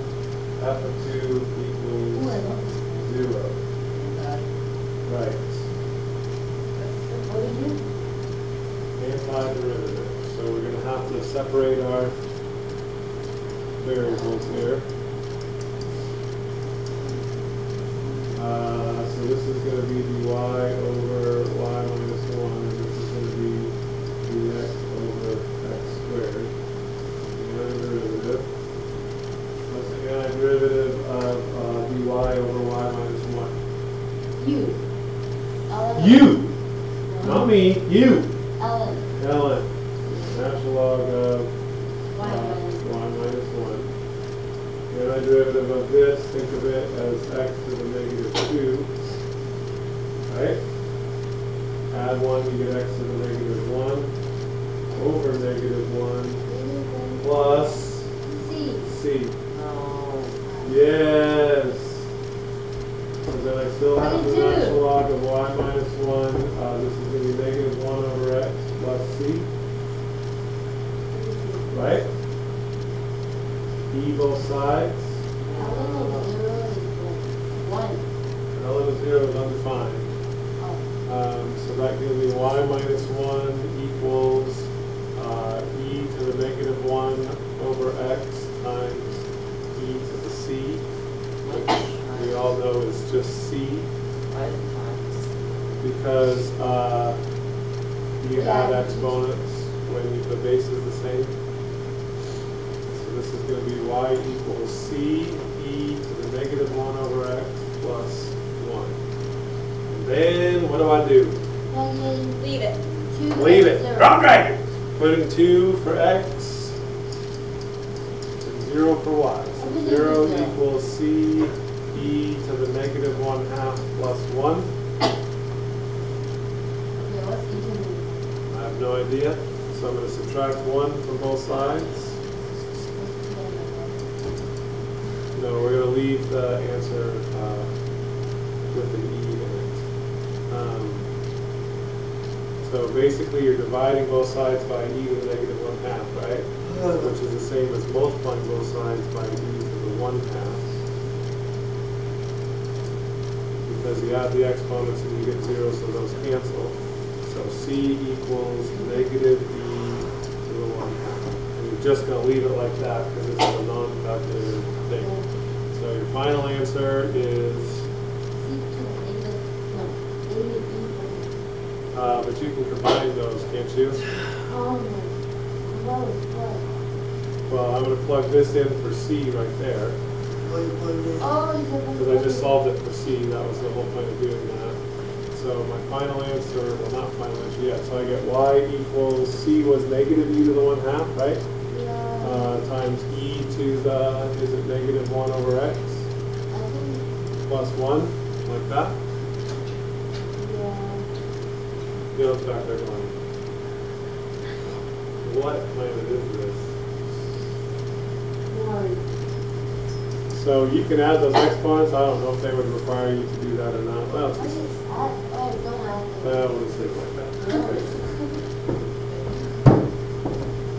f of 2 equals 0. Right.
What do you do?
Antiderivative. So we're going to have to separate our variables here. So this is going to be dy over y minus 1, and this is going to be dx over x squared. The antiderivative. What's the antiderivative of dy over y minus 1?
You.
You! Not me, you!
Ellen.
ln. Natural log of
Y
y minus 1. The antiderivative of this, think of it as x to the -2. Right? Add 1, you get x to the -1 over -1 plus
C.
c.
No.
Yes! So then I still have the
22.
natural log of y minus 1. This is going to be -1 over x plus c. Right? E both sides.
Ellen of 0 is 1.
ln of 0 is undefined. So that gives me y minus 1 equals e to the -1 over x times e to the c, which we all know is just c,
Why is it times?
because you add exponents when the base is the same. So this is going to be y equals c e to the -1 over x plus 1. And then what do I do?
Plug in
Leave it.
2
Leave it.
times 0.
Drop drag it. Put in 2 for x and 0 for y. So 0 equals c e to the negative 1/2 plus 1.
Okay, what's eating me?
I have no idea. So I'm going to subtract 1 from both sides. No, we're going to leave the answer with an e in it. So basically you're dividing both sides by e to the negative 1/2, right? Which is the same as multiplying both sides by e to the 1/2. Because you add the exponents and you get 0, so those cancel. So c equals negative e to the 1/2. And you're just going to leave it like that because it's a non-calculated thing. So your final answer is, but you can combine those, can't you?
Oh my,
Well, I'm going to plug this in for c right there.
oh,
Because I just solved it for c, that was the whole point of doing that. So my final answer, well not final answer yet, so I get y equals, c was negative e to the 1/2, right?
yeah,
Times e to the, is it negative 1 over x?
I think,
Plus 1, like that?
yeah.
You know, back there going, what planet is this? So you can add those exponents. I don't know if they would require you to do that or not. Well,
I just add, oh, don't add.
we'll just leave it like that.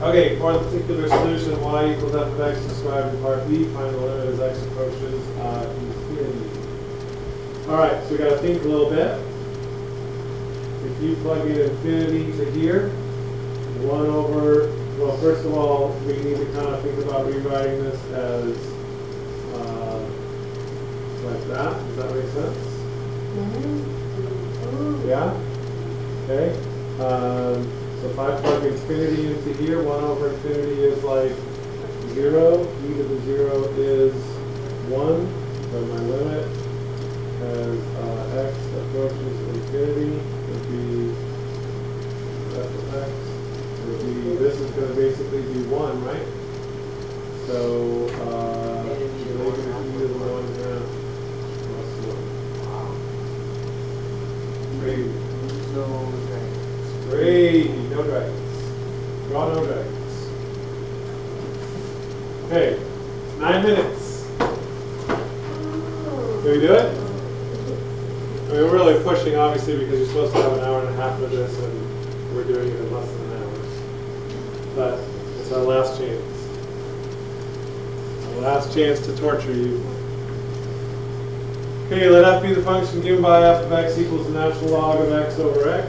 Okay, for the particular solution, y equals f of x described in part b, find the limit as x approaches infinity. All right, so we got to think a little bit. If you plug in infinity to here, 1 over, well, first of all, we need to kind of think about rewriting this as like that. Does that make sense? Yeah? Okay. So if I plug infinity into here, 1 over infinity is like 0. E to the 0 is 1. So my limit as x approaches infinity would be f of x. Would be, this is going to basically be 1, right? So negative e to the 1/2 plus 1. Great.
So, right.
Great. No dragons. Draw no dragons. Okay. 9 minutes. Can we do it? I mean, we're really pushing, obviously, because you're supposed to have an hour and a half of this, and we're doing it in less than an hour. But it's our last chance. Our last chance to torture you. Okay, let f be the function given by f of x equals the natural log of x over x.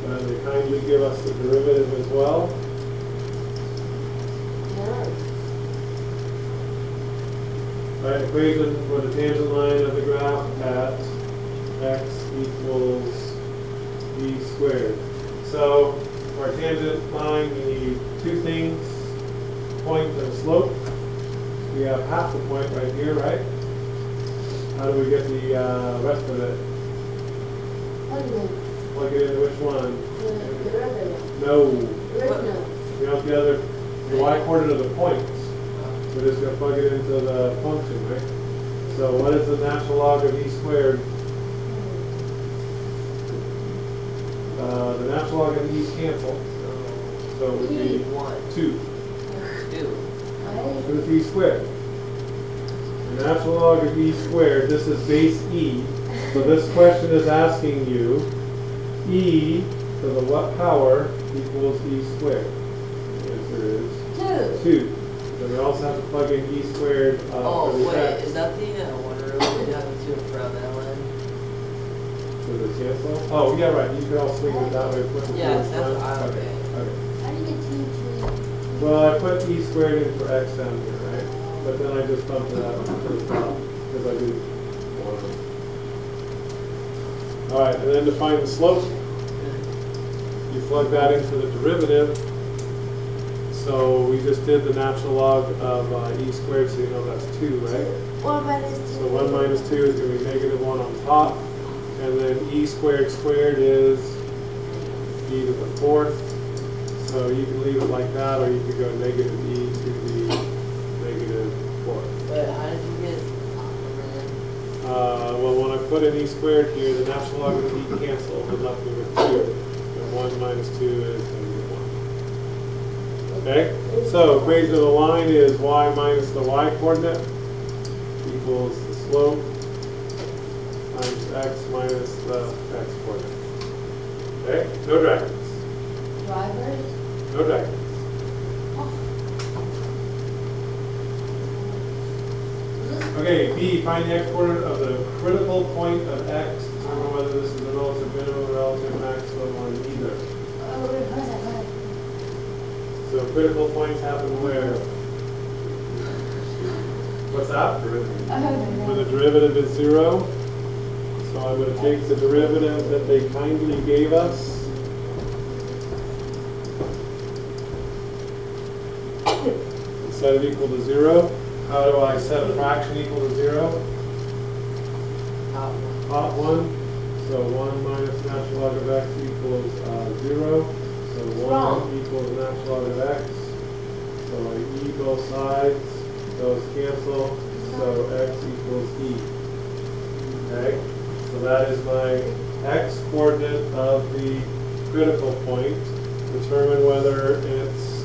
And they kindly give us the derivative as well. Right, equation for the tangent line of the graph at x equals b squared. So for a tangent line, we need 2 things, point and slope. We have half the point right here, right? How do we get the rest of it? Plug it into which one? No. You know, the other, the y-coordinate of the points. We're just going to plug it into the function, right? So what is the natural log of e squared? The natural log of e's cancel. So it would be 2. 2 is e squared. The natural log of e squared, this is base e. So this question is asking you, e to the what power equals e squared? The answer is 2. So we also have to plug in e squared for the
wait,
x.
is that the one row we have the 2 in front of that one?
So the cancel? Oh, yeah, right. You could also leave it that way. Put the
Yeah,
two in
that's
front.
okay.
Okay.
I didn't get 2, 3.
Well, I put e squared in for x down here, right? But then I just bumped it up to the top because I did want to. All right, and then to find the slope, you plug that into the derivative. So we just did the natural log of e squared, so you know that's 2, right?
1 minus 2.
So 1 minus 2 is going to be negative 1 on top. And then e squared squared is e to the fourth. So you can leave it like that, or you could go negative e to the negative fourth.
But how did you get
Well, when I put in e squared here, the natural log of e cancels and left me with 2. And 1 minus 2 is negative 1. Okay? So equation of the line is y minus the y coordinate equals the slope times x minus the x coordinate. Okay? No dragons.
Drivers?
No dragons. Okay, B, find the x coordinate of the critical point of x. Determine whether this is the relative minimum, relative maximum, or neither. So critical points happen where? What's that? When the derivative is 0. So I'm going to take the derivative that they kindly gave us. And set it equal to 0. How do I set a fraction equal to 0? Top 1. So 1 minus natural log of x equals 0. So 1 equals natural log of x. So I e both sides. Those cancel. So x equals e. Okay? So that is my x coordinate of the critical point. Determine whether it's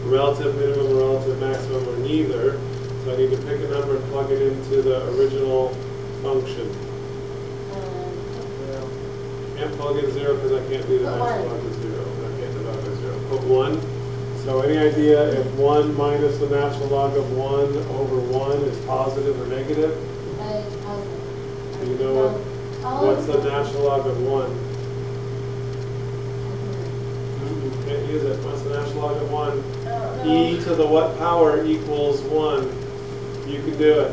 relative minimum, relative maximum, or neither. So I need to pick a number and plug it into the original function. Can't plug in 0 because I can't do the natural log of 0. I can't divide by 0. Put 1. So any idea if 1 minus the natural log of 1 over 1 is positive or negative? Do you know what's the natural log of 1? You can't use it. What's the natural log of 1? E to the what power equals 1? You can do it.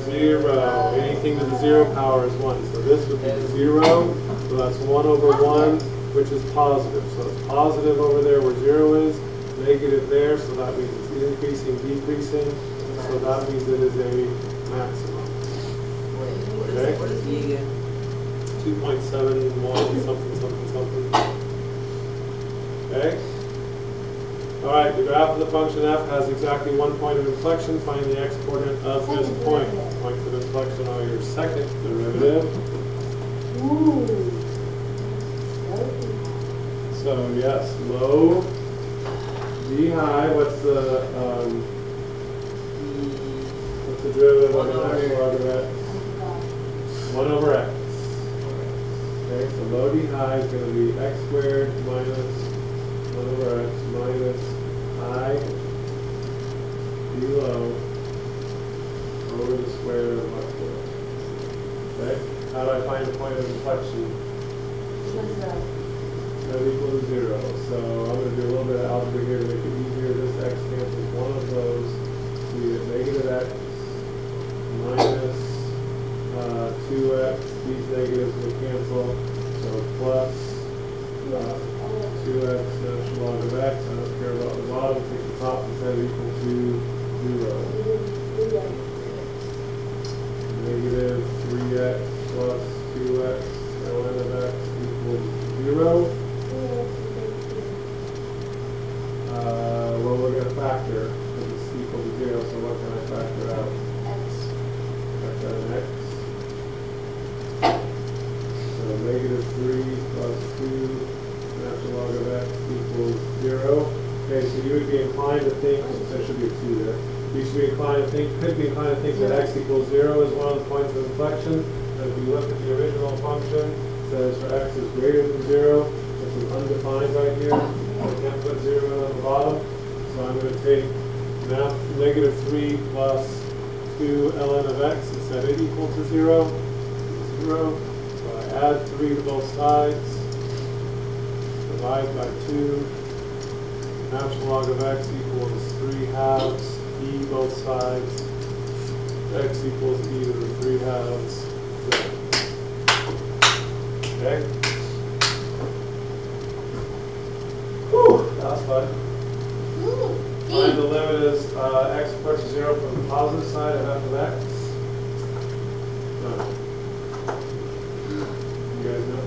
0. Anything to the 0 power is 1. So this would be 0. So that's 1 over 1, which is positive. So it's positive over there where 0 is, negative there. So that means it's increasing, decreasing. So that means it is a maximum.
Wait, what is E again?
2.71 something, something, something. Okay? All right, the graph of the function f has exactly 1 point of inflection. Find the x coordinate of this point. Points of inflection are your second derivative. So yes, low, d high. What's the derivative of the natural log of x? 1 over x. Okay, so low d high is going to be x squared minus 1 over x minus high d low over the square of my square. Okay? How do I find the point of inflection? That equal to 0. So I'm going to do a little bit of algebra here to make it easier. This x cancels one of those. So you get negative x minus 2x. These negatives will cancel. So plus 2x natural log of x. I don't care about the bottom. Take the top and set it equal to 0. Negative 3x plus 2x ln of x equals 0. Well, we're going to factor because it's equal to 0. So what can I factor out? Factor out an x. So negative 3 plus 2 natural log of x equals 0. Okay, so you would be inclined to think, there should be a 2 there. You should be inclined to think, could be inclined to think that x equals 0 is one of the points of inflection. But if you look at the original function, it says for x is greater than 0. This is undefined right here. I can't put 0 on the bottom. So I'm going to take negative 3 plus 2 ln of x and set it equal to 0. 0. So I add 3 to both sides. Divide by 2. Natural log of x equals 3 halves. E both sides. X equals e to the 3 halves. Okay? Whew, that was fun. Find the limit as x approaches 0 from the positive side of f of x. time? You guys know?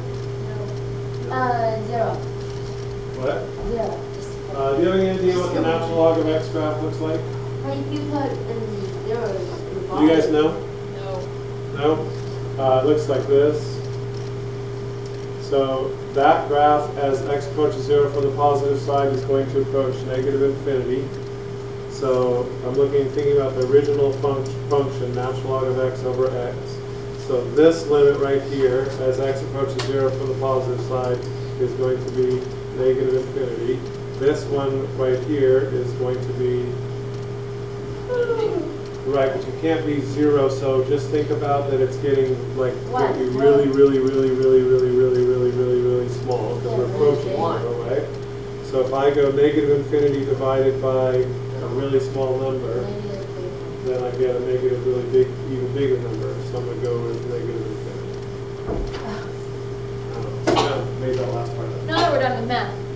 Zero.
What?
Zero.
Do you have any idea what the natural log of x graph looks like?
But if you put zeros in the bottom.
You guys know?
No.
No? It looks like this. So that graph, as x approaches 0 from the positive side, is going to approach negative infinity. So I'm thinking about the original function, natural log of x over x. So this limit right here, as x approaches 0 from the positive side, is going to be negative infinity. This one right here is going to be right, but you can't be 0, so just think about that it's getting like
One.
really, really, really, really, really, really, really, really, really small because we're approaching 0, right? So if I go negative infinity divided by a really small number, then I get a negative, really big, even bigger number. So I'm going to go with negative infinity. I don't know. Made that last part up.
Now that we're done with math,